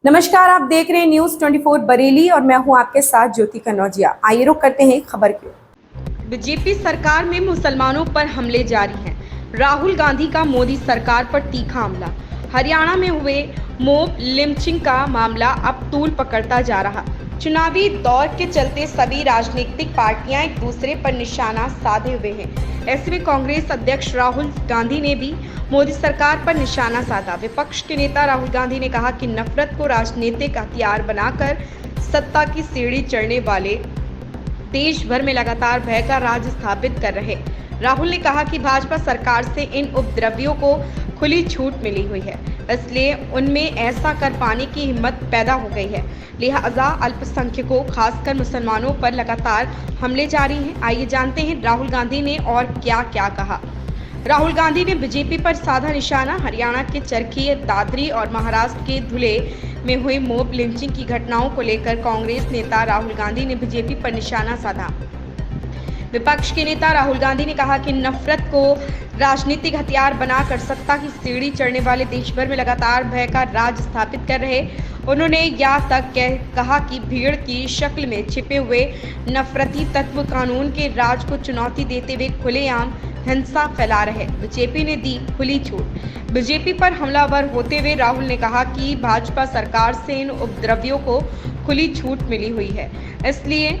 नमस्कार, आप देख रहे हैं न्यूज़ 24 बरेली और मैं हूं आपके साथ ज्योति कनौजिया। आइए रुक करते हैं खबर की। बीजेपी सरकार में मुसलमानों पर हमले जारी हैं। राहुल गांधी का मोदी सरकार पर तीखा हमला। हरियाणा में हुए मोब लिंचिंग का मामला अब तूल पकड़ता जा रहा। चुनावी दौर के चलते सभी राजनीतिक पार्टियां एक दूसरे पर निशाना साधे हुए हैं। ऐसे में कांग्रेस अध्यक्ष राहुल गांधी ने भी मोदी सरकार पर निशाना साधा। विपक्ष के नेता राहुल गांधी ने कहा कि नफरत को राजनीतिक हथियार बनाकर सत्ता की सीढ़ी चढ़ने वाले देश भर में लगातार भय का राज स्थापित कर रहे। राहुल ने कहा कि भाजपा सरकार से इन उपद्रवियों को खुली छूट मिली हुई है, इसलिए उनमें ऐसा कर पाने की हिम्मत पैदा हो गई है। लिहाजा अल्पसंख्यकों खासकर मुसलमानों पर लगातार हमले जारी हैं। आइए जानते हैं राहुल गांधी ने और क्या क्या कहा। राहुल गांधी ने बीजेपी पर साधा निशाना। हरियाणा के चरखी, दादरी और महाराष्ट्र के धुले में हुई मोब लिंचिंग की घटनाओं को लेकर कांग्रेस नेता राहुल गांधी ने बीजेपी पर निशाना साधा। विपक्ष के नेता राहुल गांधी ने कहा कि नफरत को राजनीतिक हथियार बनाकर सत्ता की सीढ़ी चढ़ने वाले देश भर में लगातार भय का राज स्थापित कर रहे। उन्होंने यहाँ तक कहा कि भीड़ की शक्ल में छिपे हुए नफरती तत्व कानून के राज को चुनौती देते हुए खुलेआम हिंसा फैला रहे। बीजेपी ने दी खुली छूट। बीजेपी पर हमलावर होते हुए राहुल ने कहा कि भाजपा सरकार से इन उपद्रवियों को खुली छूट मिली हुई है, इसलिए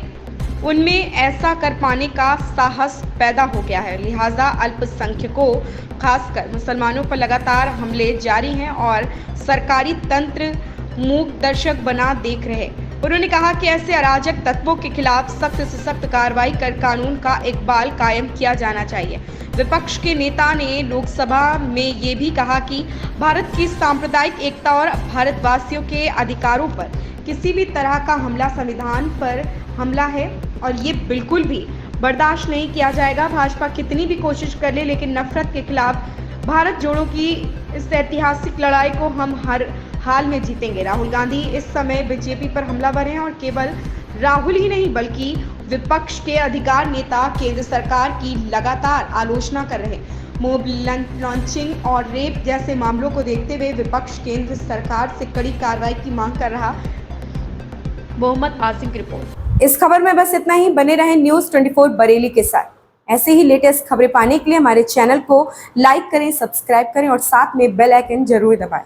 उनमें ऐसा कर पाने का साहस पैदा हो गया है। लिहाजा अल्पसंख्यकों खासकर मुसलमानों पर लगातार हमले जारी हैं और सरकारी तंत्र मूक दर्शक बना देख रहे। उन्होंने कहा कि ऐसे अराजक तत्वों के खिलाफ सख्त से सख्त कार्रवाई कर कानून का इकबाल कायम किया जाना चाहिए। विपक्ष के नेता ने लोकसभा में ये भी कहा कि भारत की सांप्रदायिक एकता और भारतवासियों के अधिकारों पर किसी भी तरह का हमला संविधान पर हमला है और ये बिल्कुल भी बर्दाश्त नहीं किया जाएगा। भाजपा कितनी भी कोशिश कर ले, लेकिन नफरत के खिलाफ भारत जोड़ो की इस ऐतिहासिक लड़ाई को हम हर हाल में जीतेंगे। राहुल गांधी इस समय बीजेपी पर हमलावर हैं और केवल राहुल ही नहीं बल्कि विपक्ष के अधिकार नेता केंद्र सरकार की लगातार आलोचना कर रहे। मोब लॉन्चिंग और रेप जैसे मामलों को देखते हुए विपक्ष केंद्र सरकार से कड़ी कार्रवाई की मांग कर रहा। मोहम्मद आसिम की रिपोर्ट। इस खबर में बस इतना ही। बने रहें न्यूज़ 24 बरेली के साथ। ऐसे ही लेटेस्ट खबरें पाने के लिए हमारे चैनल को लाइक करें, सब्सक्राइब करें और साथ में बेल आइकन जरूर दबाएं।